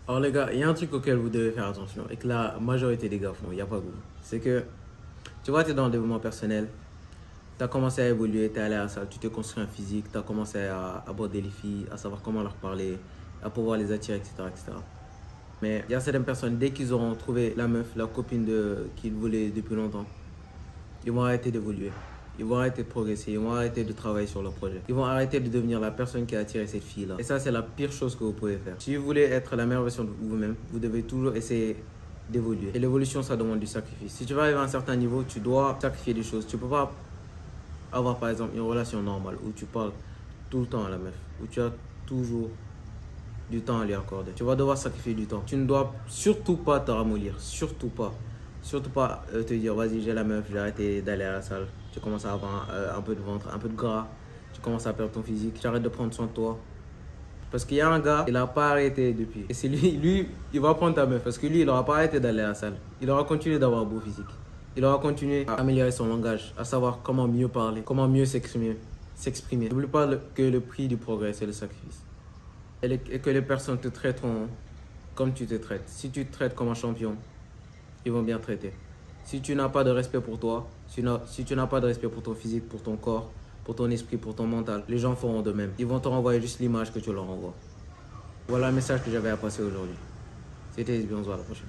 Alors les gars, il y a un truc auquel vous devez faire attention et que la majorité des gars font, il n'y a pas que vous. C'est que, tu vois, tu es dans le développement personnel, tu as commencé à évoluer, tu es allé à la salle, tu t'es construit un physique, tu as commencé à aborder les filles, à savoir comment leur parler, à pouvoir les attirer, etc. etc. Mais il y a certaines personnes, dès qu'ils auront trouvé la meuf, la copine qu'ils voulaient depuis longtemps, ils vont arrêter d'évoluer. Ils vont arrêter de progresser, ils vont arrêter de travailler sur leur projet. Ils vont arrêter de devenir la personne qui a attiré cette fille-là. Et ça, c'est la pire chose que vous pouvez faire. Si vous voulez être la meilleure version de vous-même, vous devez toujours essayer d'évoluer. Et l'évolution, ça demande du sacrifice. Si tu vas arriver à un certain niveau, tu dois sacrifier des choses. Tu ne peux pas avoir, par exemple, une relation normale où tu parles tout le temps à la meuf, où tu as toujours du temps à lui accorder. Tu vas devoir sacrifier du temps. Tu ne dois surtout pas te ramollir, surtout pas. Surtout pas te dire, vas-y, j'ai la meuf, j'ai arrêté d'aller à la salle. Tu commences à avoir un peu de ventre, un peu de gras. Tu commences à perdre ton physique. Tu arrêtes de prendre soin de toi. Parce qu'il y a un gars, il n'a pas arrêté depuis. Et c'est lui, il va prendre ta meuf. Parce que lui, il n'aura pas arrêté d'aller à la salle. Il aura continué d'avoir un beau physique. Il aura continué à améliorer son langage, à savoir comment mieux parler, comment mieux s'exprimer. N'oublie pas que le prix du progrès, c'est le sacrifice. Et que les personnes te traiteront comme tu te traites. Si tu te traites comme un champion, ils vont bien te traiter. Si tu n'as pas de respect pour toi, si tu n'as pas de respect pour ton physique, pour ton corps, pour ton esprit, pour ton mental, les gens feront de même. Ils vont te renvoyer juste l'image que tu leur envoies. Voilà le message que j'avais à passer aujourd'hui. C'était SB, on se voit à la prochaine.